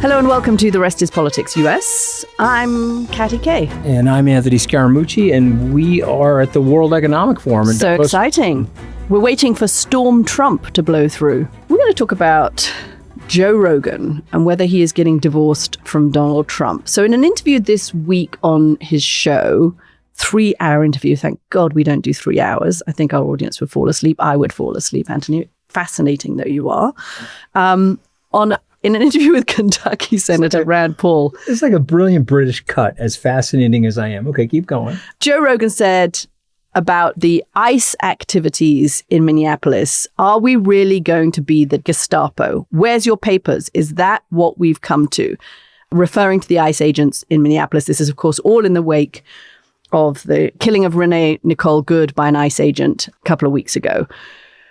Hello and welcome to The Rest is Politics US. I'm Katty K. And I'm Anthony Scaramucci, and we are at the World Economic Forum. So Davos. exciting. We're waiting for Storm Trump to blow through. We're going to talk about Joe Rogan and whether he is getting divorced from Donald Trump. So in an interview this week on his show, 3-hour interview, thank God we don't do 3 hours. I think our audience would fall asleep. I would fall asleep, Anthony. Fascinating though you are. In an interview with Kentucky Senator Rand Paul. It's like a brilliant British cut, as fascinating as I am. Okay, keep going. Joe Rogan said about the ICE activities in Minneapolis, are we really going to be the Gestapo? Where's your papers? Is that what we've come to? Referring to the ICE agents in Minneapolis, this is, of course, all in the wake of the killing of Renee Nicole Good by an ICE agent a couple of weeks ago.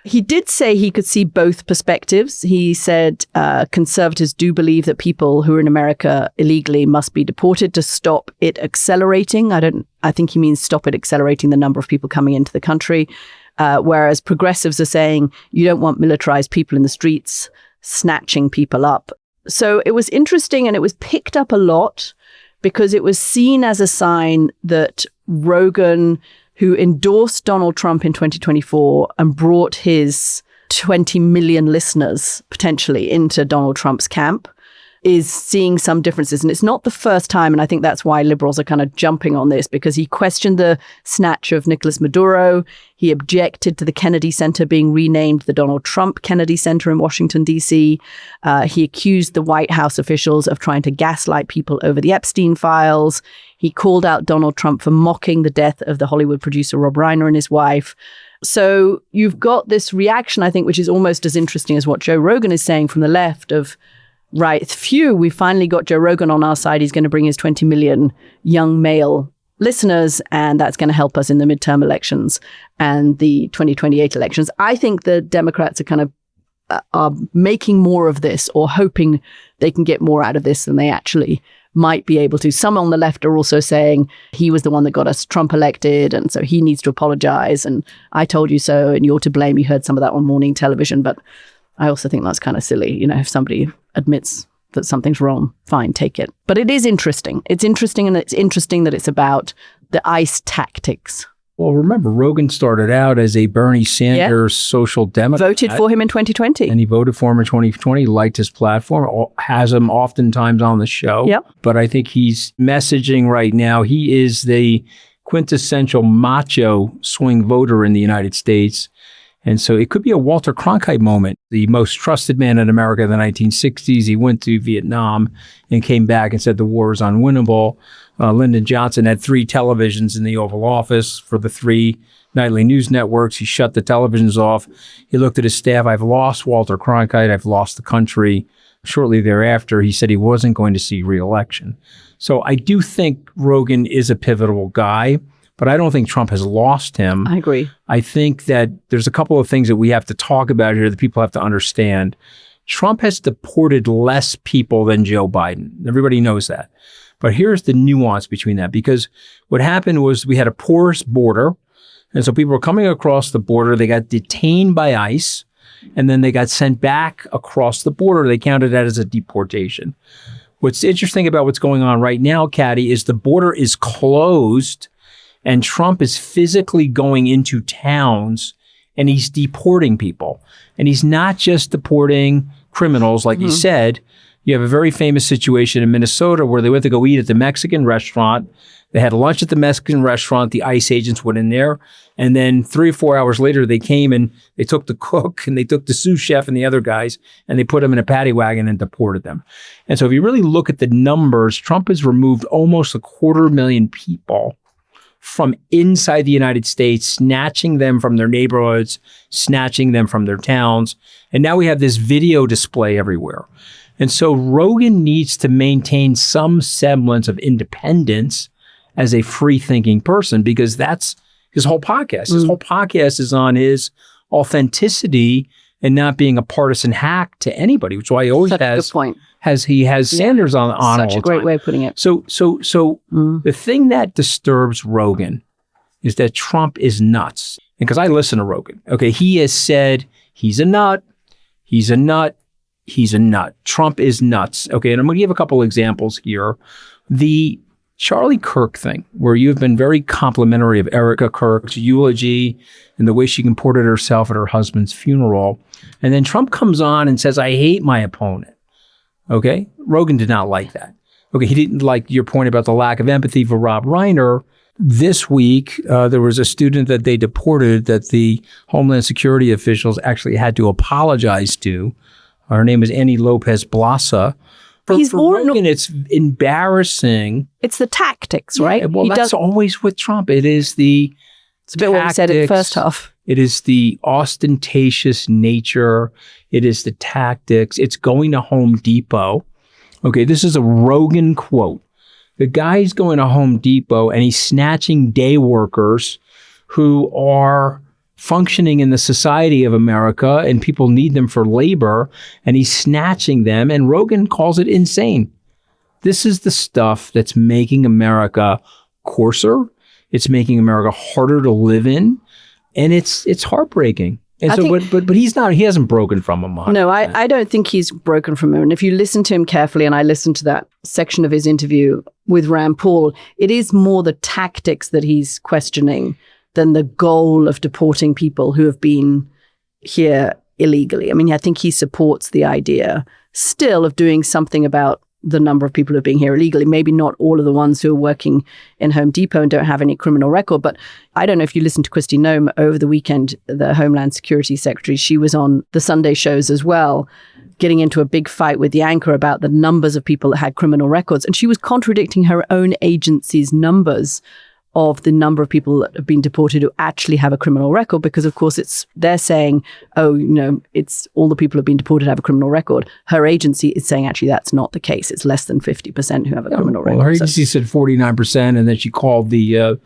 He did say he could see both perspectives. He said conservatives do believe that people who are in America illegally must be deported to stop it accelerating. I think he means stop it accelerating the number of people coming into the country. Whereas progressives are saying you don't want militarized people in the streets snatching people up. So it was interesting, and it was picked up a lot because it was seen as a sign that Rogan, who endorsed Donald Trump in 2024 and brought his 20 million listeners potentially into Donald Trump's camp, is seeing some differences. And it's not the first time, and I think that's why liberals are kind of jumping on this, because he questioned the snatch of Nicolas Maduro. He objected to the Kennedy Center being renamed the Donald Trump Kennedy Center in Washington, D.C. He accused the White House officials of trying to gaslight people over the Epstein files. He called out Donald Trump for mocking the death of the Hollywood producer Rob Reiner and his wife. So you've got this reaction, I think, which is almost as interesting as what Joe Rogan is saying from the left of, right, phew, we finally got Joe Rogan on our side. He's going to bring his 20 million young male listeners, and that's going to help us in the midterm elections and the 2028 elections. I think the Democrats are kind of are making more of this, or hoping they can get more out of this than they actually might be able to. Some on the left are also saying he was the one that got us Trump elected, and so he needs to apologize, and I told you so, and you're to blame. You heard some of that on morning television, but I also think that's kind of silly. You know, if somebody admits that something's wrong, fine, take it. But it is interesting. It's interesting, and it's interesting that it's about the ICE tactics. Well, remember, Rogan started out as a Bernie Sanders social democrat. Voted for him in 2020. And he voted for him in 2020, liked his platform, has him oftentimes on the show. Yep. But I think he's messaging right now. He is the quintessential macho swing voter in the United States. And so it could be a Walter Cronkite moment, the most trusted man in America in the 1960s. He went to Vietnam and came back and said the war is unwinnable. Lyndon Johnson had 3 televisions in the Oval Office for the 3 nightly news networks. He shut the televisions off. He looked at his staff. I've lost Walter Cronkite. I've lost the country. Shortly thereafter, he said he wasn't going to see re-election. So I do think Rogan is a pivotal guy, but I don't think Trump has lost him. I agree. I think that there's a couple of things that we have to talk about here that people have to understand. Trump has deported less people than Joe Biden. Everybody knows that. But here's the nuance between that, because what happened was we had a porous border. And so people were coming across the border. They got detained by ICE, and then they got sent back across the border. They counted that as a deportation. What's interesting about what's going on right now, Katty, is the border is closed, and Trump is physically going into towns and he's deporting people. And he's not just deporting criminals, like you said. You have a very famous situation in Minnesota where they went to go eat at the Mexican restaurant. They had lunch at the Mexican restaurant. The ICE agents went in there. And then 3 or 4 hours later, they came and they took the cook and they took the sous chef and the other guys, and they put them in a paddy wagon and deported them. And so if you really look at the numbers, Trump has removed almost 250,000 people from inside the United States, snatching them from their neighborhoods, snatching them from their towns. And now we have this video display everywhere. And so Rogan needs to maintain some semblance of independence as a free-thinking person, because that's his whole podcast. His whole podcast is on his authenticity and not being a partisan hack to anybody, which is why he always has. Good point. He has Sanders on all the time. Such a great way of putting it. So the thing that disturbs Rogan is that Trump is nuts. And because I listen to Rogan, okay, he has said he's a nut. He's a nut. he's a nut. Trump is nuts. Okay, and I'm going to give a couple examples here. The Charlie Kirk thing, where you've been very complimentary of Erica Kirk's eulogy and the way she comported herself at her husband's funeral. And then Trump comes on and says, I hate my opponent. Okay? Rogan did not like that. Okay, he didn't like your point about the lack of empathy for Rob Reiner. This week, there was a student that they deported that the Homeland Security officials actually had to apologize to. Her name is Annie Lopez Blasa. For Rogan, it's embarrassing. It's the tactics, right? Yeah, well, that's always with Trump. It is the It's a bit what we said in the first half. It is the ostentatious nature. It is the tactics. It's going to Home Depot. Okay, this is a Rogan quote. The guy's going to Home Depot and he's snatching day workers who are functioning in the society of America and people need them for labor, and he's snatching them, and Rogan calls it insane. This is the stuff that's making America coarser. It's making America harder to live in, and it's heartbreaking. And but he's not. He hasn't broken from him. No, I don't think he's broken from him. And if you listen to him carefully, and I listened to that section of his interview with Rand Paul, it is more the tactics that he's questioning than the goal of deporting people who have been here illegally. I mean, I think he supports the idea still of doing something about the number of people who are being here illegally. Maybe not all of the ones who are working in Home Depot and don't have any criminal record. But I don't know if you listened to Kristi Noem over the weekend, the Homeland Security Secretary. She was on the Sunday shows as well, getting into a big fight with the anchor about the numbers of people that had criminal records. And she was contradicting her own agency's numbers of the number of people that have been deported who actually have a criminal record, because of course they're saying, oh, it's all the people who have been deported have a criminal record. Her agency is saying actually that's not the case. It's less than 50% who have a criminal record. Her agency said 49%, and then she called the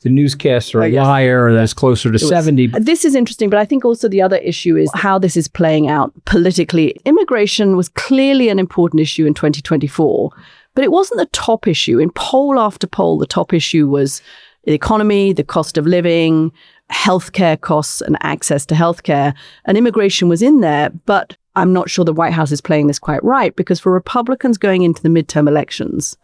newscaster a liar, and that's closer to 70. This is interesting, but I think also the other issue is how this is playing out politically. Immigration was clearly an important issue in 2024. But it wasn't the top issue. In poll after poll, the top issue was the economy, the cost of living, healthcare costs and access to healthcare. And immigration was in there. But I'm not sure the White House is playing this quite right, because for Republicans going into the midterm elections,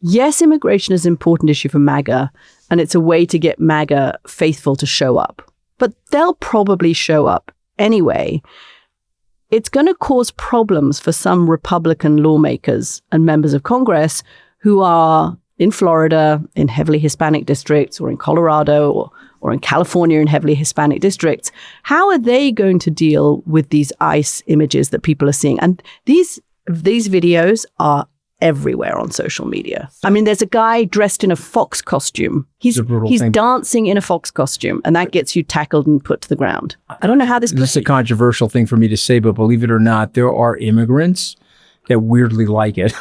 yes, immigration is an important issue for MAGA, and it's a way to get MAGA faithful to show up. But they'll probably show up anyway. It's going to cause problems for some Republican lawmakers and members of Congress who are in Florida, in heavily Hispanic districts, or in Colorado, or in California in heavily Hispanic districts. How are they going to deal with these ICE images that people are seeing? And these videos are everywhere on social media. I mean, there's a guy dressed in a fox costume. He's dancing in a fox costume, and that gets you tackled and put to the ground. I don't know how this is a controversial thing for me to say, but believe it or not, there are immigrants that weirdly like it.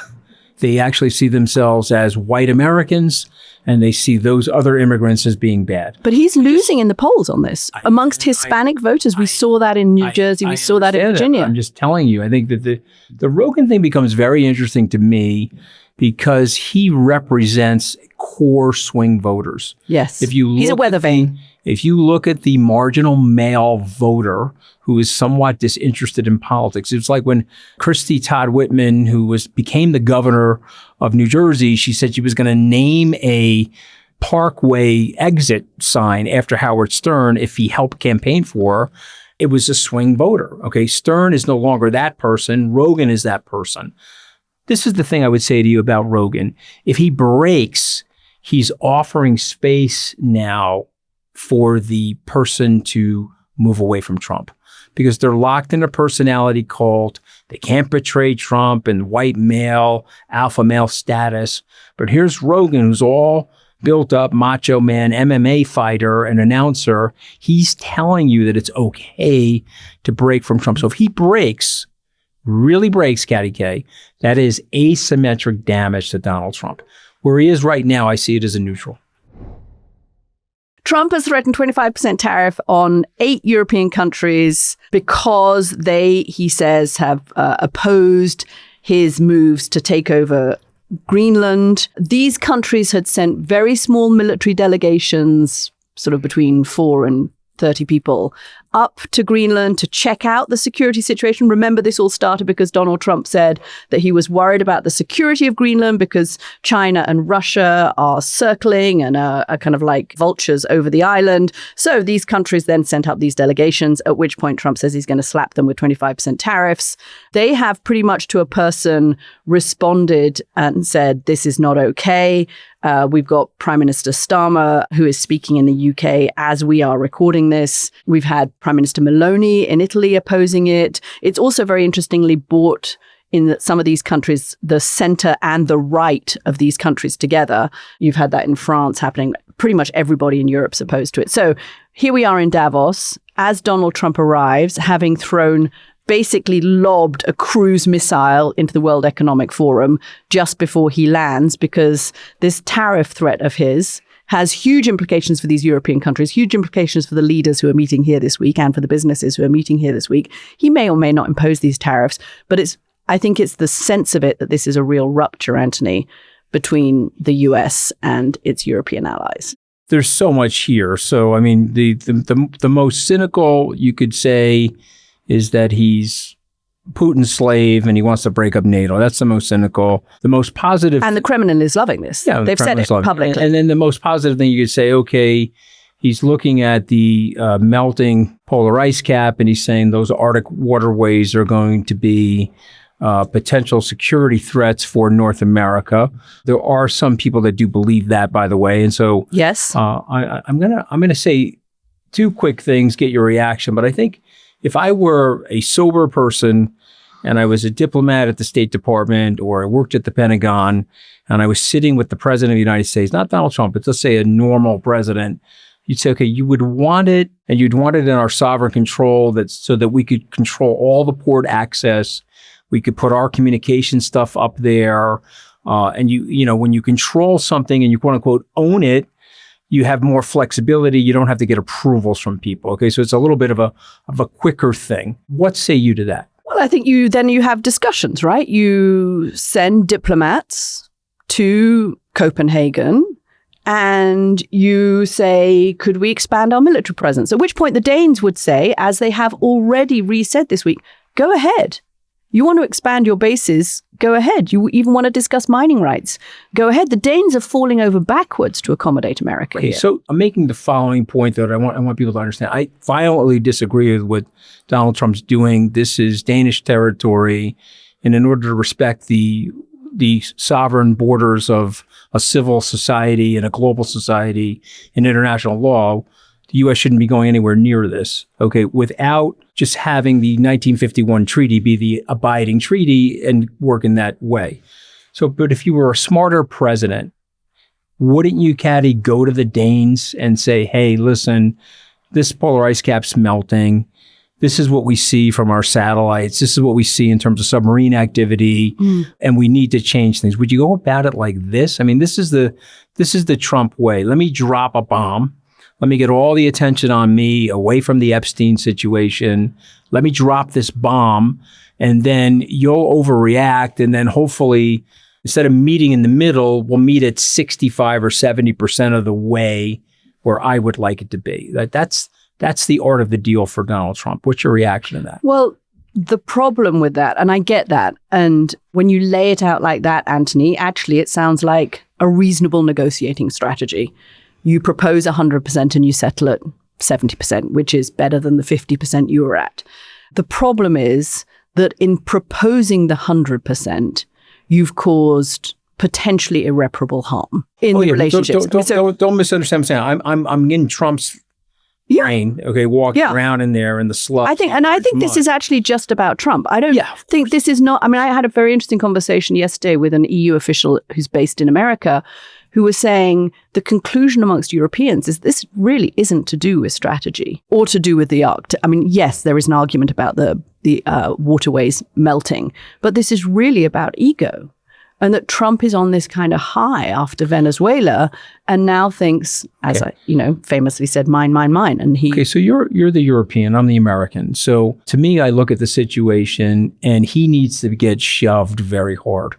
They actually see themselves as white Americans, and they see those other immigrants as being bad. But he's losing in the polls on this. Amongst Hispanic voters, we saw that in New Jersey, we saw that in Virginia. I'm just telling you, I think that the Rogan thing becomes very interesting to me because he represents core swing voters. Yes, he's a weather vane. If you look at the marginal male voter who is somewhat disinterested in politics, it's like when Christy Todd Whitman, who became the governor of New Jersey, she said she was going to name a Parkway exit sign after Howard Stern if he helped campaign for her. It was a swing voter. Okay, Stern is no longer that person. Rogan is that person. This is the thing I would say to you about Rogan. If he breaks, he's offering space now for the person to move away from Trump, because they're locked in a personality cult. They can't betray Trump and white male, alpha male status. But here's Rogan, who's all built up, macho man, MMA fighter, and announcer. He's telling you that it's okay to break from Trump. So if he breaks, really breaks, Katty K, that is asymmetric damage to Donald Trump. Where he is right now, I see it as a neutral. Trump has threatened 25% tariff on 8 European countries because they, he says, have opposed his moves to take over Greenland. These countries had sent very small military delegations, sort of between 4 and 30 people, up to Greenland to check out the security situation. Remember, this all started because Donald Trump said that he was worried about the security of Greenland because China and Russia are circling and are kind of like vultures over the island. So these countries then sent up these delegations, at which point Trump says he's going to slap them with 25% tariffs. They have pretty much to a person responded and said, this is not okay. We've got Prime Minister Starmer, who is speaking in the UK as we are recording this. We've had Prime Minister Meloni in Italy opposing it. It's also very interestingly brought in that some of these countries, the center and the right of these countries together. You've had that in France happening. Pretty much everybody in Europe's opposed to it. So here we are in Davos as Donald Trump arrives, having basically lobbed a cruise missile into the World Economic Forum just before he lands, because this tariff threat of his has huge implications for these European countries, huge implications for the leaders who are meeting here this week and for the businesses who are meeting here this week. He may or may not impose these tariffs, but I think it's the sense of it that this is a real rupture, Anthony, between the US and its European allies. There's so much here. So, I mean, the most cynical you could say is that he's Putin's slave and he wants to break up NATO. That's the most cynical. The most positive... And the Kremlin is loving this. Yeah, they've said it publicly. And then the most positive thing you could say, okay, he's looking at the melting polar ice cap and he's saying those Arctic waterways are going to be potential security threats for North America. There are some people that do believe that, by the way. And so yes, I'm gonna say two quick things, get your reaction. But I think if I were a sober person and I was a diplomat at the State Department or I worked at the Pentagon and I was sitting with the President of the United States, not Donald Trump, but let's say a normal president, you'd say, okay, you would want it, and you'd want it in our sovereign control so that we could control all the port access. We could put our communication stuff up there. And you know, when you control something and you quote unquote own it, you have more flexibility. You don't have to get approvals from people. Okay. So it's a little bit of a quicker thing. What say you to that? Well, I think you have discussions, right? You send diplomats to Copenhagen and you say, could we expand our military presence? At which point the Danes would say, as they have already resaid this week, go ahead. You want to expand your bases, go ahead. You even want to discuss mining rights, go ahead. The Danes are falling over backwards to accommodate America here. So I'm making the following point that I want people to understand. I violently disagree with what Donald Trump's doing. This is Danish territory, and in order to respect the sovereign borders of a civil society and a global society and international law, the U.S. shouldn't be going anywhere near this, okay, without just having the 1951 treaty be the abiding treaty and work in that way. So, but if you were a smarter president, wouldn't you, Katty, go to the Danes and say, hey, listen, this polar ice cap's melting. This is what we see from our satellites. This is what we see in terms of submarine activity, and we need to change things. Would you go about it like this? I mean, this is the Trump way. Let me drop a bomb. Let me get all the attention on me away from the Epstein situation. Let me drop this bomb, and then you'll overreact. And then hopefully, instead of meeting in the middle, we'll meet at 65 or 70% of the way where I would like it to be. That's the art of the deal for Donald Trump. What's your reaction to that? Well, the problem with that, and I get that, and when you lay it out like that, Anthony, actually it sounds like a reasonable negotiating strategy. You propose 100% and you settle at 70%, which is better than the 50% you were at. The problem is that in proposing the 100%, you've caused potentially irreparable harm in the relationships. Don't misunderstand what I'm saying. I'm in Trump's brain, okay, walking around in there in the sludge. I think this is actually just about Trump. I don't think this is not, I mean, I had a very interesting conversation yesterday with an EU official who's based in America who was saying the conclusion amongst Europeans is this really isn't to do with strategy or to do with the Arctic. I mean, yes, there is an argument about the waterways melting, but this is really about ego. And that Trump is on this kind of high after Venezuela and now thinks, as I famously said, mine. And he... Okay, so you're the European, I'm the American. So to me, I look at the situation and he needs to get shoved very hard.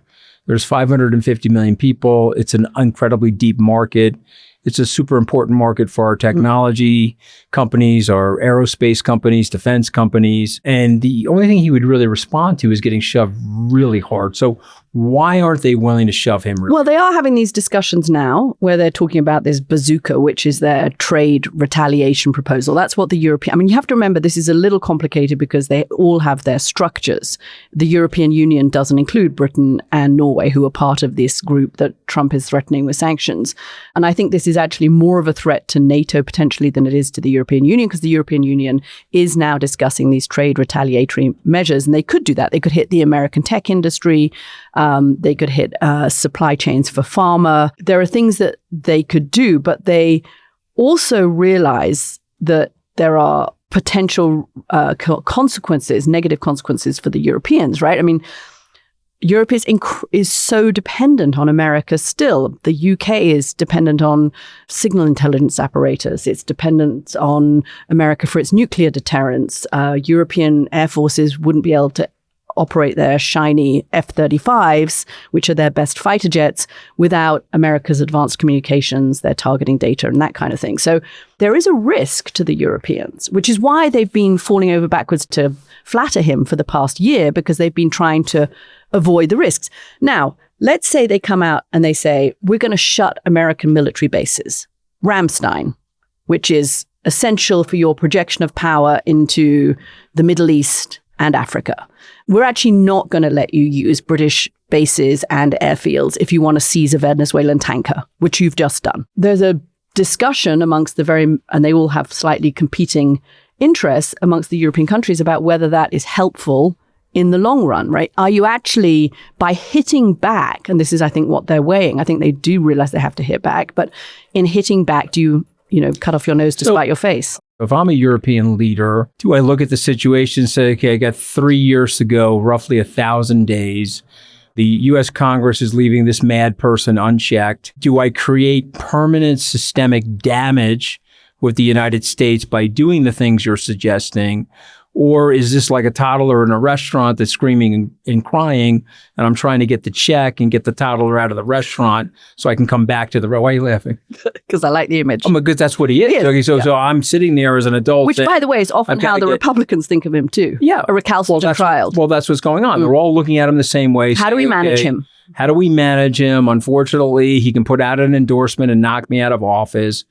There's 550 million people. It's an incredibly deep market. It's a super important market for our technology companies, our aerospace companies, defense companies. And the only thing he would really respond to is getting shoved really hard. So why aren't they willing to shove him really? Well, they are having these discussions now where they're talking about this bazooka, which is their trade retaliation proposal. That's what the European, I mean, you have to remember this is a little complicated because they all have their structures. The European Union doesn't include Britain and Norway, who are part of this group that Trump is threatening with sanctions. And I think this is actually more of a threat to NATO potentially than it is to the European Union, because the European Union is now discussing these trade retaliatory measures. And they could do that. They could hit the American tech industry. They could hit supply chains for pharma. There are things that they could do, but they also realize that there are potential consequences, negative consequences for the Europeans, right? I mean, Europe is so dependent on America still. The UK is dependent on signal intelligence apparatus. It's dependent on America for its nuclear deterrence. European air forces wouldn't be able to operate their shiny F-35s, which are their best fighter jets, without America's advanced communications, their targeting data, and that kind of thing. So there is a risk to the Europeans, which is why they've been falling over backwards to flatter him for the past year, because they've been trying to avoid the risks. Now, let's say they come out and they say, we're going to shut American military bases. Ramstein, which is essential for your projection of power into the Middle East and Africa. We're actually not going to let you use British bases and airfields if you want to seize a Venezuelan tanker, which you've just done. There's a discussion amongst and they all have slightly competing interests amongst the European countries about whether that is helpful in the long run, right? Are you actually, by hitting back, and this is, I think, what they're weighing, I think they do realize they have to hit back, but in hitting back, do you cut off your nose to spite your face? If I'm a European leader, do I look at the situation and say, okay, I got 3 years to go, roughly 1,000 days. The U.S. Congress is leaving this mad person unchecked. Do I create permanent systemic damage with the United States by doing the things you're suggesting? Or is this like a toddler in a restaurant that's screaming and crying, and I'm trying to get the check and get the toddler out of the restaurant so I can come back to the Why are you laughing? Because I like the image. Oh, good. That's what he is. Okay, so I'm sitting there as an adult. Which, by the way, is often how the Republicans think of him too. Yeah. A recalcitrant child. Well, that's what's going on. They're all looking at him the same way. How do we manage him? How do we manage him? Unfortunately, he can put out an endorsement and knock me out of office.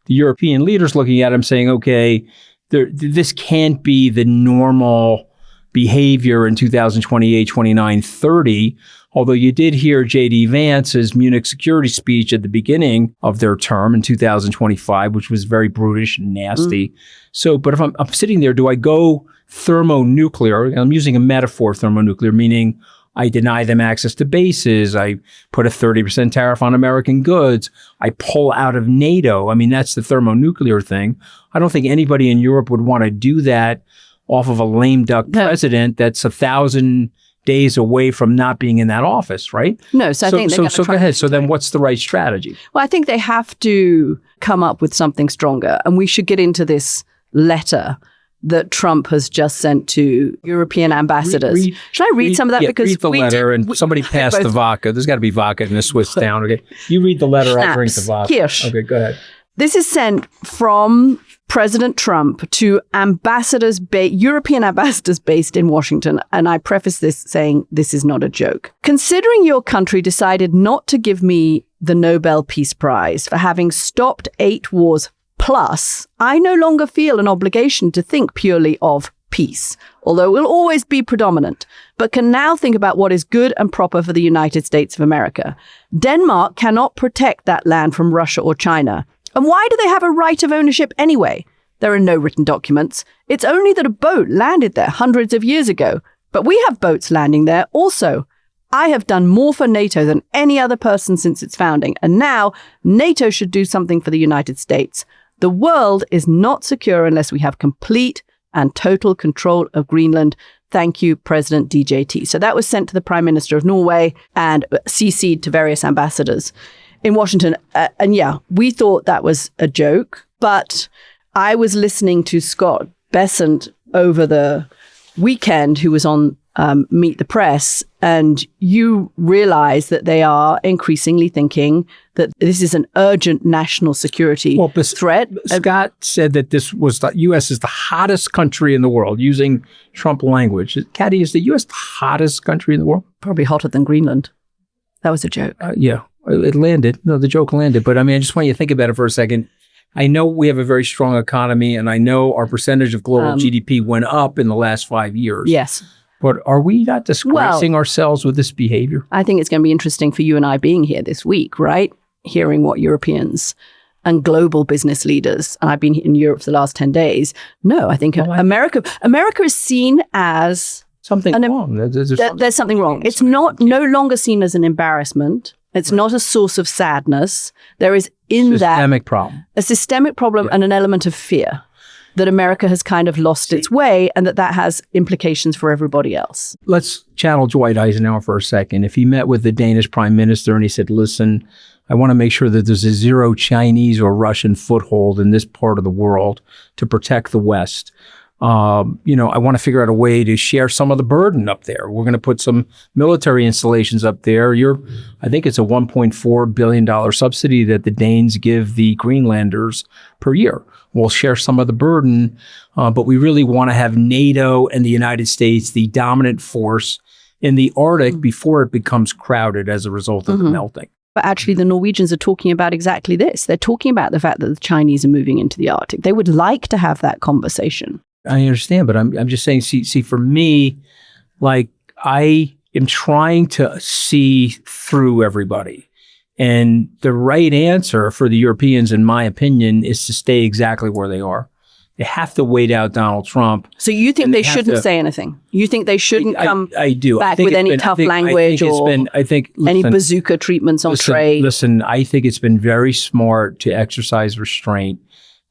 The European leaders looking at him saying, okay, this can't be the normal behavior in 2028, 29, 30. Although you did hear J.D. Vance's Munich security speech at the beginning of their term in 2025, which was very brutish and nasty. So, but if I'm sitting there, do I go thermonuclear? I'm using a metaphor, thermonuclear, meaning I deny them access to bases. I put a 30% tariff on American goods. I pull out of NATO. I mean, that's the thermonuclear thing. I don't think anybody in Europe would want to do that off of a lame duck president that's 1,000 days away from not being in that office, right? No, so I think they're going to try. So go ahead. So then what's the right strategy? Well, I think they have to come up with something stronger. And we should get into this letter that Trump has just sent to European ambassadors. Should I read some of that? Because read the letter and somebody passed the vodka. There's got to be vodka in a Swiss town. Okay, you read the letter. I'll drink the vodka. Kirsch. Okay, go ahead. This is sent from President Trump to European ambassadors based in Washington. And I preface this saying this is not a joke. Considering your country decided not to give me the Nobel Peace Prize for having stopped 8 wars plus, I no longer feel an obligation to think purely of peace, although it will always be predominant, but can now think about what is good and proper for the United States of America. Denmark cannot protect that land from Russia or China. And why do they have a right of ownership anyway? There are no written documents. It's only that a boat landed there hundreds of years ago. But we have boats landing there also. I have done more for NATO than any other person since its founding. And now NATO should do something for the United States. The world is not secure unless we have complete and total control of Greenland. Thank you, President DJT. So that was sent to the Prime Minister of Norway and CC'd to various ambassadors in Washington. And yeah, we thought that was a joke, but I was listening to Scott Bessent over the weekend, who was on Meet the Press, and you realize that they are increasingly thinking that this is an urgent national security threat. Scott said that this was the U.S. is the hottest country in the world, using Trump language. Katty, is the U.S. the hottest country in the world? Probably hotter than Greenland. That was a joke. Yeah, it landed. No, the joke landed. But I mean, I just want you to think about it for a second. I know we have a very strong economy, and I know our percentage of global GDP went up in the last 5 years. Yes. But are we not disgracing ourselves with this behavior? I think it's going to be interesting for you and I being here this week, right? Hearing what Europeans and global business leaders, and I've been in Europe for the last 10 days. No, I think America is seen as something wrong. There's something wrong. It's no longer seen as an embarrassment. It's not a source of sadness. There is a systemic problem and an element of fear that America has kind of lost its way, and that has implications for everybody else. Let's channel Dwight Eisenhower for a second. If he met with the Danish prime minister and he said, listen, I want to make sure that there's a zero Chinese or Russian foothold in this part of the world to protect the West. I want to figure out a way to share some of the burden up there. We're going to put some military installations up there. I think it's a $1.4 billion subsidy that the Danes give the Greenlanders per year. We'll share some of the burden, but we really want to have NATO and the United States, the dominant force in the Arctic before it becomes crowded as a result of the melting. But actually, the Norwegians are talking about exactly this. They're talking about the fact that the Chinese are moving into the Arctic. They would like to have that conversation. I understand, but I'm just saying, see, for me, like, I am trying to see through everybody. And the right answer for the Europeans, in my opinion, is to stay exactly where they are. They have to wait out Donald Trump. So you think they shouldn't say anything? You think they shouldn't come back with any tough language or any bazooka treatments on trade? Listen, I think it's been very smart to exercise restraint.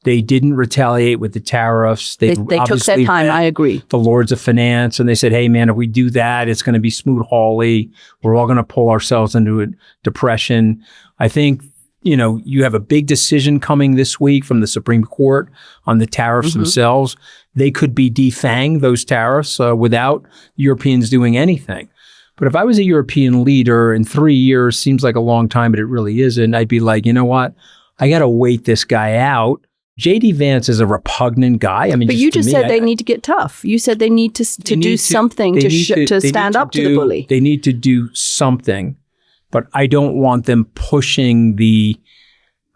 They didn't retaliate with the tariffs. They took their time. I agree. The Lords of Finance, and they said, hey, man, if we do that, it's going to be Smoot-Hawley. We're all going to pull ourselves into a depression. I think, you have a big decision coming this week from the Supreme Court on the tariffs themselves. They could be defanged, those tariffs, without Europeans doing anything. But if I was a European leader, in 3 years seems like a long time, but it really isn't, I'd be like, you know what? I got to wait this guy out. J.D. Vance is a repugnant guy. I mean, but you just said they need to get tough. You said they need to do something to stand up to the bully. They need to do something, but I don't want them pushing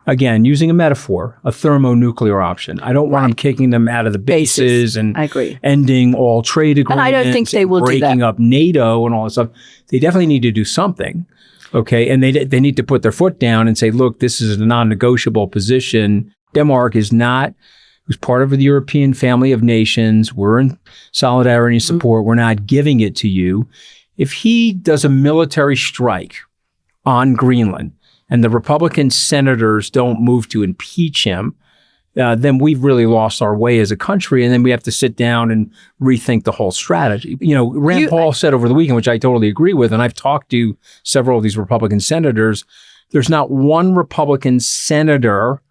again, using a metaphor, a thermonuclear option. I don't want them kicking them out of the bases and ending all trade agreements. And I don't think they will do that. Breaking up NATO and all that stuff. They definitely need to do something. Okay, and they need to put their foot down and say, look, this is a non-negotiable position. Denmark is not, who's part of the European family of nations. We're in solidarity and support. We're not giving it to you. If he does a military strike on Greenland and the Republican senators don't move to impeach him, then we've really lost our way as a country. And then we have to sit down and rethink the whole strategy. Rand Paul said over the weekend, which I totally agree with, and I've talked to several of these Republican senators, there's not one Republican senator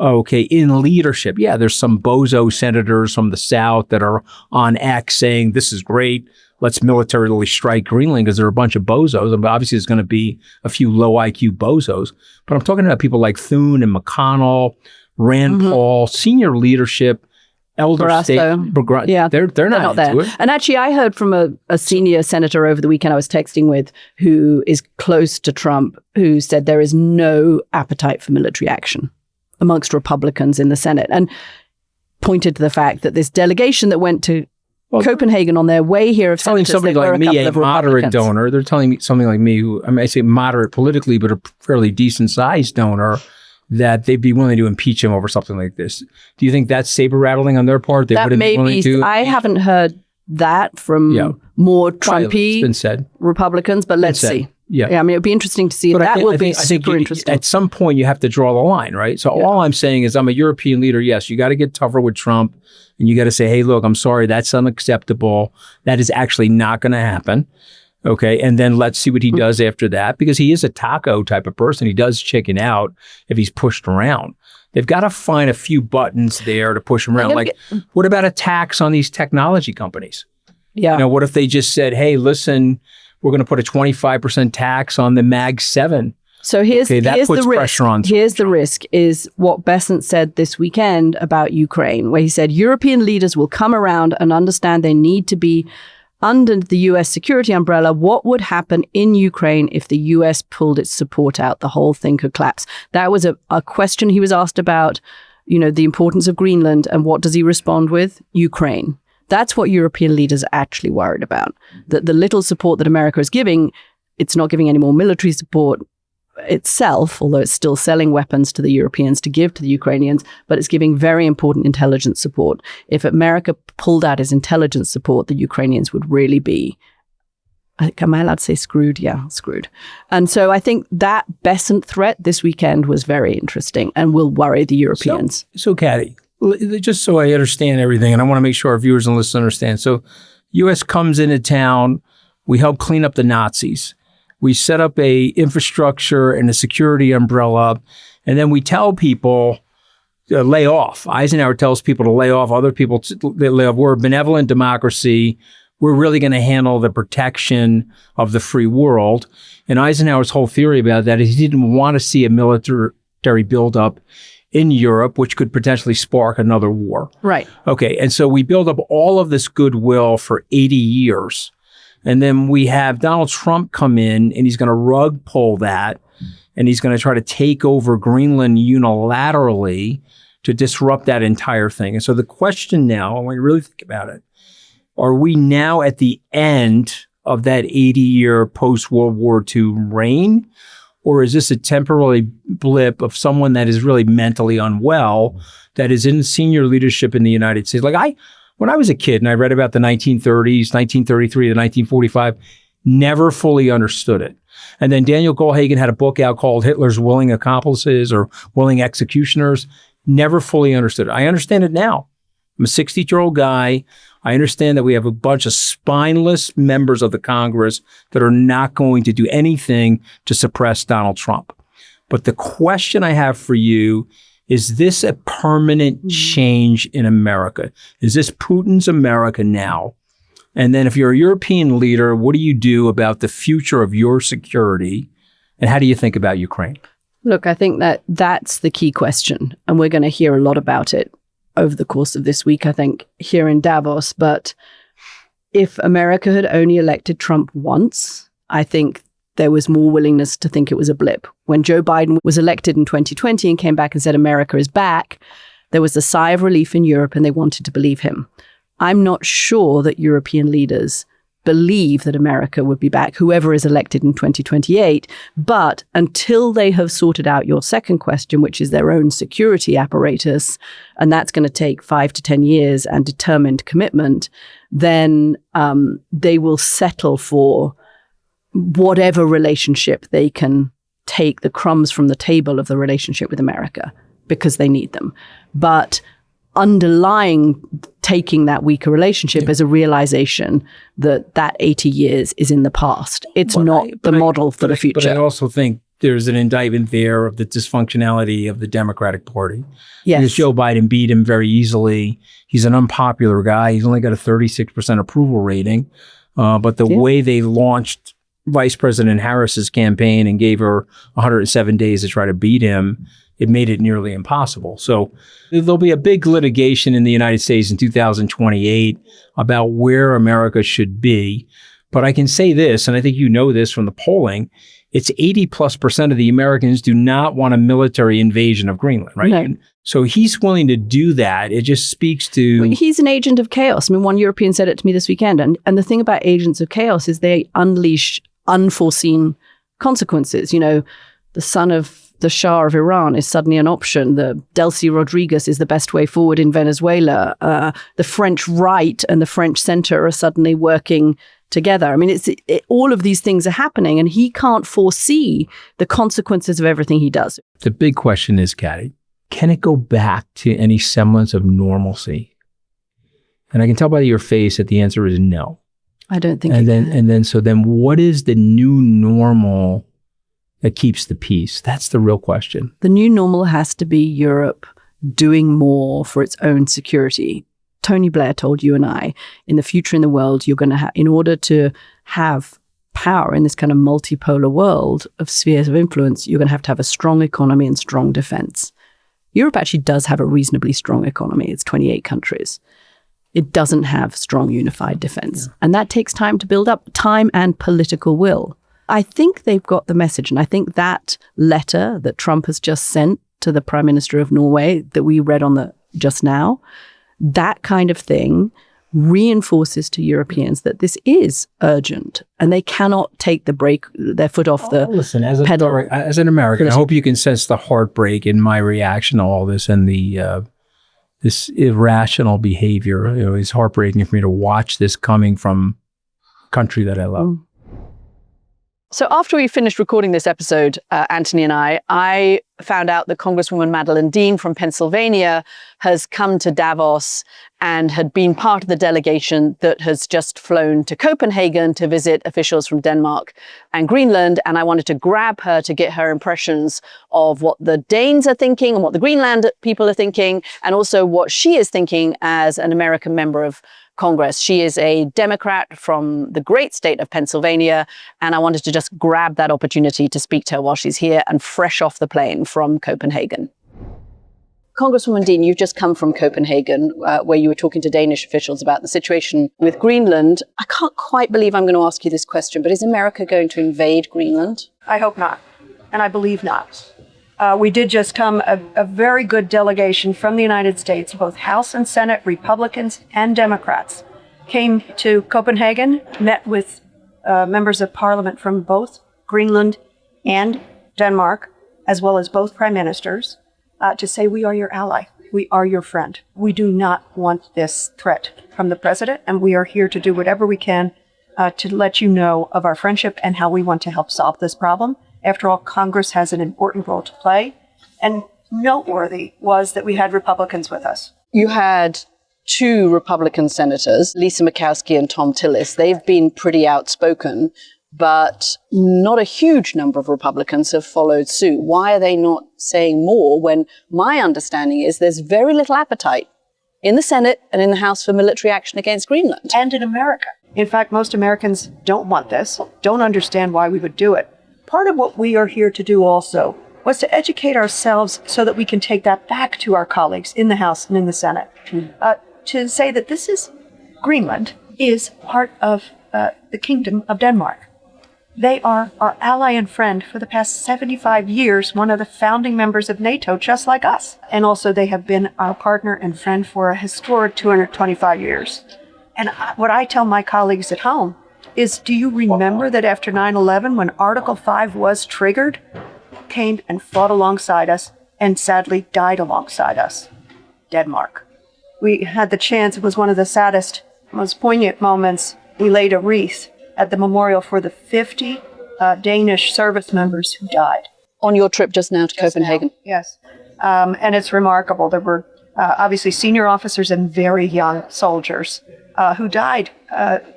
in leadership. Yeah, there's some bozo senators from the South that are on X saying, this is great, let's militarily strike Greenland, because there are a bunch of bozos. And obviously there's going to be a few low IQ bozos. But I'm talking about people like Thune and McConnell, Rand Paul, senior leadership, elder statesmen. Yeah, they're not there. into it. And actually, I heard from a senior senator over the weekend I was texting with, who is close to Trump, who said there is no appetite for military action amongst Republicans in the Senate, and pointed to the fact that this delegation that went to Copenhagen on their way here of telling somebody like me, a moderate donor, they're telling me something like me, who I say moderate politically, but a fairly decent sized donor, that they'd be willing to impeach him over something like this. Do you think that's saber rattling on their part? They wouldn't be willing to. I haven't heard that from more Trumpy Republicans, but let's see. Yeah, I mean, it would be interesting to see. That will be super interesting. At some point, you have to draw the line, right? So all I'm saying is, I'm a European leader. Yes, you got to get tougher with Trump, and you got to say, hey, look, I'm sorry, that's unacceptable. That is actually not going to happen. Okay, and then let's see what he does after that, because he is a taco type of person. He does chicken out if he's pushed around. They've got to find a few buttons there to push him around. Like, what about a tax on these technology companies? Yeah. What if they just said, hey, listen, we're going to put a 25% tax on the Mag 7? So here's puts the risk. Pressure on here's the risk is what Bessent said this weekend about Ukraine, where he said European leaders will come around and understand they need to be under the US security umbrella. What would happen in Ukraine if the US pulled its support out? The whole thing could collapse. That was a question he was asked about, the importance of Greenland, and what does he respond with? Ukraine. That's what European leaders are actually worried about. That the little support that America is giving, it's not giving any more military support itself, although it's still selling weapons to the Europeans to give to the Ukrainians, but it's giving very important intelligence support. If America pulled out its intelligence support, the Ukrainians would really be, am I allowed to say screwed? Yeah, screwed. And so I think that Bessent threat this weekend was very interesting and will worry the Europeans. So Katty, just so I understand everything, and I want to make sure our viewers and listeners understand. So U.S. comes into town, we help clean up the Nazis. We set up a infrastructure and a security umbrella, and then we tell people to lay off. Eisenhower tells people to lay off. Other people they lay off. We're a benevolent democracy. We're really going to handle the protection of the free world. And Eisenhower's whole theory about that is he didn't want to see a military buildup in Europe, which could potentially spark another war. Right. Okay, and so we build up all of this goodwill for 80 years. And then we have Donald Trump come in, and he's going to rug pull that, and he's going to try to take over Greenland unilaterally to disrupt that entire thing. And so the question now, when you really think about it, are we now at the end of that 80-year post-World War II reign? Or is this a temporary blip of someone that is really mentally unwell, that is in senior leadership in the United States? When I was a kid and I read about the 1930s, 1933 to 1945, never fully understood it. And then Daniel Goldhagen had a book out called Hitler's Willing Accomplices or Willing Executioners. Never fully understood it. I understand it now. I'm a 60-year-old guy. I understand that we have a bunch of spineless members of the Congress that are not going to do anything to suppress Donald Trump. But the question I have for you, is this a permanent change in America? Is this Putin's America now? And then if you're a European leader, what do you do about the future of your security? And how do you think about Ukraine? Look, I think that's the key question. And we're going to hear a lot about it over the course of this week, I think, here in Davos. But if America had only elected Trump once, I think there was more willingness to think it was a blip. When Joe Biden was elected in 2020 and came back and said America is back, there was a sigh of relief in Europe and they wanted to believe him. I'm not sure that European leaders believe that America would be back, whoever is elected in 2028. But until they have sorted out your second question, which is their own security apparatus, and that's going to take 5 to 10 years and determined commitment, then they will settle for whatever relationship they can take the crumbs from the table of the relationship with America because they need them. But underlying taking that weaker relationship is a realization that 80 years is in the past. It's not the model for the future. But I also think there's an indictment there of the dysfunctionality of the Democratic Party. Yes. Because Joe Biden beat him very easily. He's an unpopular guy. He's only got a 36% approval rating. But the way they launched Vice President Harris's campaign and gave her 107 days to try to beat him, it made it nearly impossible. So there'll be a big litigation in the United States in 2028 about where America should be. But I can say this, and I think you know this from the polling, it's 80+% of the Americans do not want a military invasion of Greenland, right? No. So he's willing to do that. It just speaks to... Well, he's an agent of chaos. I mean, one European said it to me this weekend. And the thing about agents of chaos is they unleash unforeseen consequences. The son of the Shah of Iran is suddenly an option. The Delcy Rodriguez is the best way forward in Venezuela. The French right and the French center are suddenly working together. I mean, all of these things are happening, and he can't foresee the consequences of everything he does. The big question is, Katty, can it go back to any semblance of normalcy? And I can tell by your face that the answer is no. I don't think. So then what is the new normal that keeps the peace? That's the real question. The new normal has to be Europe doing more for its own security. Tony Blair told you and I, in the future in the world, you're going to have, in order to have power in this kind of multipolar world of spheres of influence, you're going to have a strong economy and strong defense. Europe actually does have a reasonably strong economy. It's 28 countries. It doesn't have strong unified defense. Yeah. And that takes time to build up, time and political will. I think they've got the message. And I think that letter that Trump has just sent to the Prime Minister of Norway that we read on just now, that kind of thing reinforces to Europeans that this is urgent and they cannot take their foot off the pedal. As an American, I hope you can sense the heartbreak in my reaction to all this and the this irrational behavior. It's heartbreaking for me to watch this coming from a country that I love. So after we finished recording this episode, Anthony and I found out that Congresswoman Madeleine Dean from Pennsylvania has come to Davos and had been part of the delegation that has just flown to Copenhagen to visit officials from Denmark and Greenland. And I wanted to grab her to get her impressions of what the Danes are thinking and what the Greenland people are thinking, and also what she is thinking as an American member of Congress. She is a Democrat from the great state of Pennsylvania, and I wanted to just grab that opportunity to speak to her while she's here and fresh off the plane from Copenhagen. Congresswoman Dean, you've just come from Copenhagen, where you were talking to Danish officials about the situation with Greenland. I can't quite believe I'm going to ask you this question, but is America going to invade Greenland? I hope not, and I believe not. We did just come a very good delegation from the United States, both House and Senate, Republicans and Democrats, came to Copenhagen, met with members of parliament from both Greenland and Denmark, as well as both prime ministers, to say we are your ally, we are your friend. We do not want this threat from the president, and we are here to do whatever we can to let you know of our friendship and how we want to help solve this problem. After all, Congress has an important role to play. And noteworthy was that we had Republicans with us. You had two Republican senators, Lisa Murkowski and Tom Tillis. They've been pretty outspoken, but not a huge number of Republicans have followed suit. Why are they not saying more when my understanding is there's very little appetite in the Senate and in the House for military action against Greenland? And in America. In fact, most Americans don't want this, don't understand why we would do it. Part of what we are here to do also was to educate ourselves so that we can take that back to our colleagues in the House and in the Senate, to say that Greenland is part of the Kingdom of Denmark. They are our ally and friend for the past 75 years, one of the founding members of NATO, just like us. And also they have been our partner and friend for a historic 225 years. And what I tell my colleagues at home is, do you remember that after 9/11, when Article 5 was triggered, came and fought alongside us and sadly died alongside us? Denmark. We had the chance, it was one of the saddest, most poignant moments. We laid a wreath at the memorial for the 50 Danish service members who died. On your trip just now to Copenhagen? Yes. And it's remarkable. There were obviously senior officers and very young soldiers who died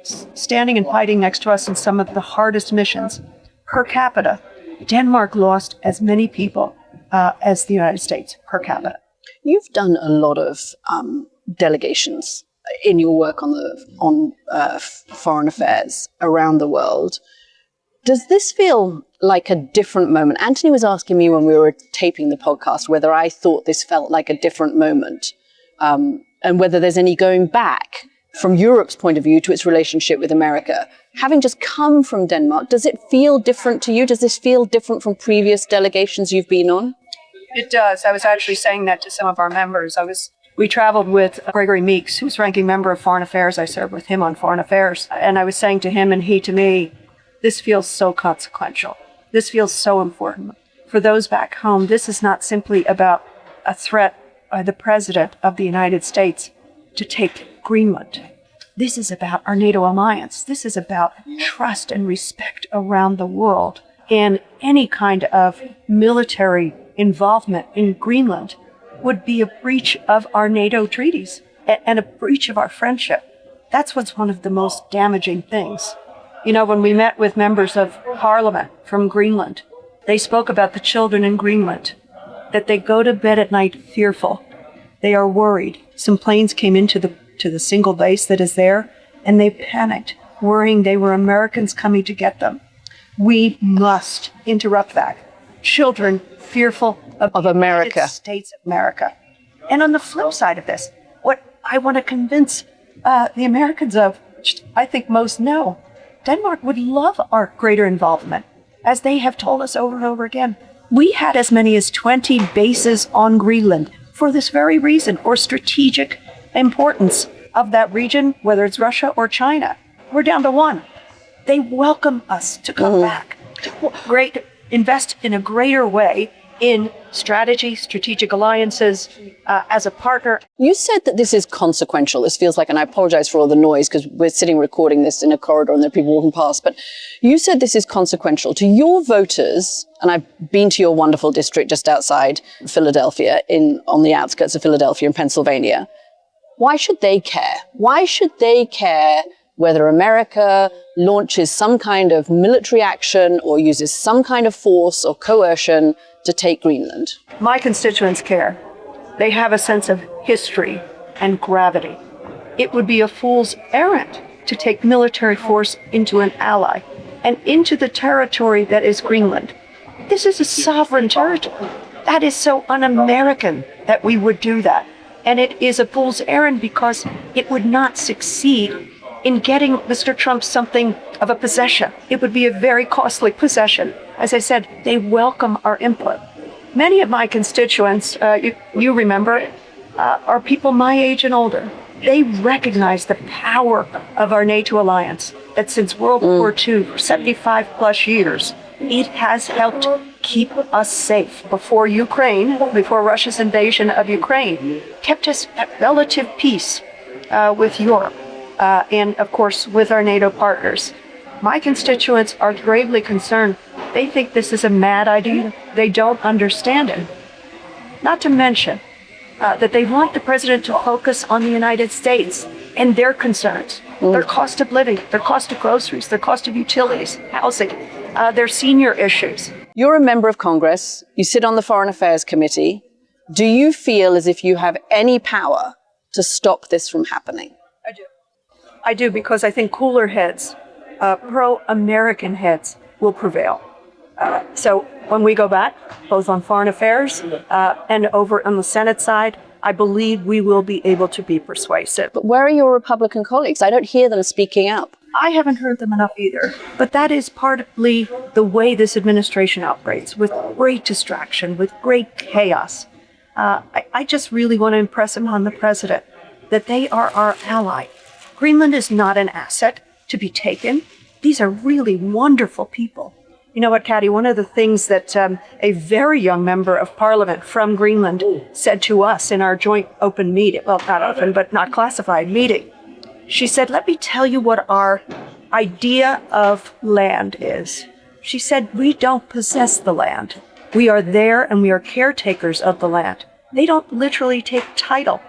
standing and fighting next to us in some of the hardest missions. Per capita, Denmark lost as many people as the United States per capita. You've done a lot of delegations in your work on foreign affairs around the world. Does this feel like a different moment? Anthony was asking me when we were taping the podcast whether I thought this felt like a different moment, and whether there's any going back from Europe's point of view to its relationship with America. Having just come from Denmark, does it feel different to you? Does this feel different from previous delegations you've been on? It does. I was actually saying that to some of our members. We traveled with Gregory Meeks, who's ranking member of Foreign Affairs. I served with him on Foreign Affairs. And I was saying to him and he to me, this feels so consequential. This feels so important. For those back home, this is not simply about a threat by the President of the United States to take Greenland. This is about our NATO alliance. This is about trust and respect around the world. And any kind of military involvement in Greenland would be a breach of our NATO treaties and a breach of our friendship. That's what's one of the most damaging things. You know, when we met with members of Parliament from Greenland, they spoke about the children in Greenland, that they go to bed at night fearful. They are worried. Some planes came into the to the single base that is there, and they panicked, worrying they were Americans coming to get them. We must interrupt that. Children fearful of America. the United States of America. And on the flip side of this, what I want to convince the Americans of, which I think most know, Denmark would love our greater involvement, as they have told us over and over again. We had as many as 20 bases on Greenland for this very reason, or strategic importance of that region, whether it's Russia or China. We're down to one. They welcome us to come back, to invest in a greater way in strategy, strategic alliances, as a partner. You said that this is consequential. This feels like, and I apologize for all the noise because we're sitting recording this in a corridor and there are people walking past, but you said this is consequential to your voters. And I've been to your wonderful district just outside Philadelphia, on the outskirts of Philadelphia in Pennsylvania. Why should they care? Why should they care whether America launches some kind of military action or uses some kind of force or coercion to take Greenland? My constituents care. They have a sense of history and gravity. It would be a fool's errand to take military force into an ally and into the territory that is Greenland. This is a sovereign territory. That is so un-American that we would do that. And it is a fool's errand because it would not succeed in getting Mr. Trump something of a possession. It would be a very costly possession. As I said, they welcome our input. Many of my constituents, you remember, are people my age and older. They recognize the power of our NATO alliance, that since World War II, for 75 plus years, it has helped keep us safe before Russia's invasion of Ukraine, kept us at relative peace with Europe. And of course, with our NATO partners. My constituents are gravely concerned. They think this is a mad idea. They don't understand it. Not to mention that they want the president to focus on the United States and their concerns, their cost of living, their cost of groceries, their cost of utilities, housing, their senior issues. You're a member of Congress. You sit on the Foreign Affairs Committee. Do you feel as if you have any power to stop this from happening? I do, because I think cooler heads, pro-American heads, will prevail. So when we go back, both on foreign affairs and over on the Senate side, I believe we will be able to be persuasive. But where are your Republican colleagues? I don't hear them speaking up. I haven't heard them enough either. But that is partly the way this administration operates, with great distraction, with great chaos. I just really want to impress upon the president that they are our ally. Greenland is not an asset to be taken. These are really wonderful people. You know what, Katty, one of the things that a very young member of parliament from Greenland said to us in our joint open meeting, well, not open, but not classified meeting, she said, let me tell you what our idea of land is. She said, we don't possess the land. We are there and we are caretakers of the land. They don't literally take title.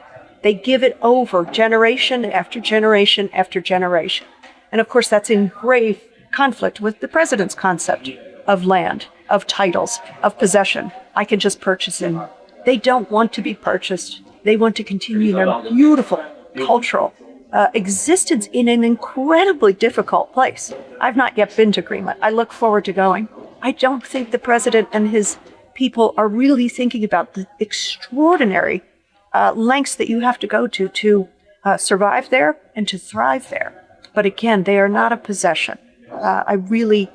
They give it over generation after generation after generation. And of course, that's in grave conflict with the president's concept of land, of titles, of possession. I can just purchase it. They don't want to be purchased. They want to continue their beautiful cultural existence in an incredibly difficult place. I've not yet been to Greenland. I look forward to going. I don't think the president and his people are really thinking about the extraordinary lengths that you have to go to survive there and to thrive there. But again, they are not a possession. I really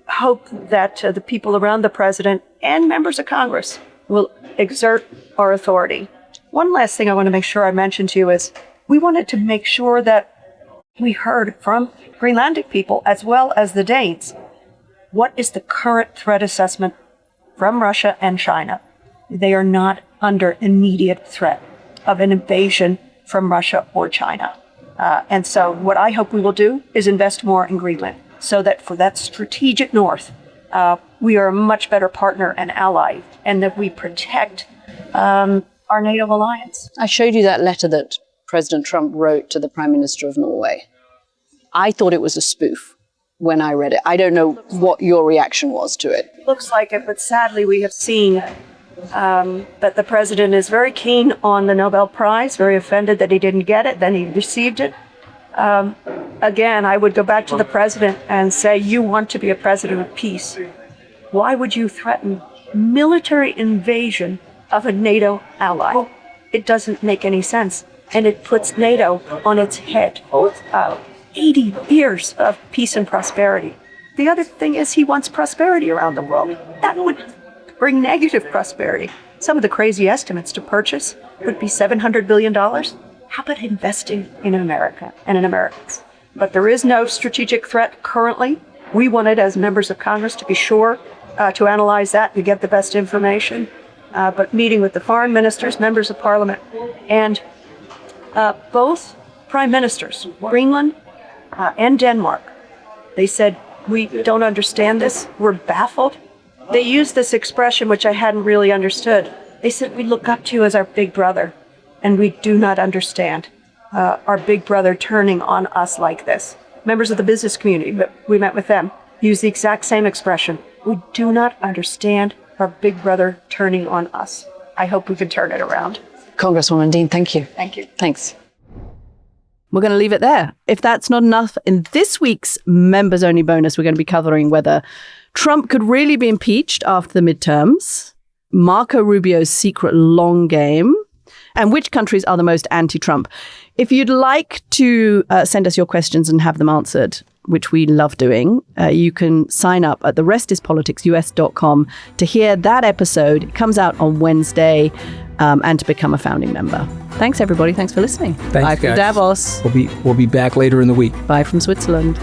hope that the people around the president and members of Congress will exert our authority. One last thing I want to make sure I mention to you is we wanted to make sure that we heard from Greenlandic people as well as the Danes. What is the current threat assessment from Russia and China? They are not under immediate threat of an invasion from Russia or China. And so what I hope we will do is invest more in Greenland so that for that strategic north, we are a much better partner and ally, and that we protect our NATO alliance. I showed you that letter that President Trump wrote to the Prime Minister of Norway. I thought it was a spoof when I read it. I don't know what your reaction was to it. Looks like it, but sadly we have seen But the president is very keen on the Nobel Prize, very offended that he didn't get it, then he received it. Again, I would go back to the president and say, you want to be a president of peace. Why would you threaten military invasion of a NATO ally? It doesn't make any sense. And it puts NATO on its head. 80 years of peace and prosperity. The other thing is he wants prosperity around the world. That would bring negative prosperity. Some of the crazy estimates to purchase would be $700 billion. How about investing in America and in Americans? But there is no strategic threat currently. We wanted, as members of Congress, to be sure to analyze that and get the best information. But meeting with the foreign ministers, members of parliament, and both prime ministers, Greenland and Denmark, they said, we don't understand this. We're baffled. They used this expression, which I hadn't really understood. They said, we look up to you as our big brother, and we do not understand our big brother turning on us like this. Members of the business community, we met with them, used the exact same expression. We do not understand our big brother turning on us. I hope we can turn it around. Congresswoman Dean, thank you. Thank you. Thanks. We're going to leave it there. If that's not enough, in this week's members only bonus, we're going to be covering whether Trump could really be impeached after the midterms, Marco Rubio's secret long game, and which countries are the most anti-Trump. If you'd like to send us your questions and have them answered, which we love doing, you can sign up at therestispoliticsus.com to hear that episode. It comes out on Wednesday, and to become a founding member. Thanks, everybody. Thanks for listening. Thanks, Bye from guys. Davos. We'll be back later in the week. Bye from Switzerland.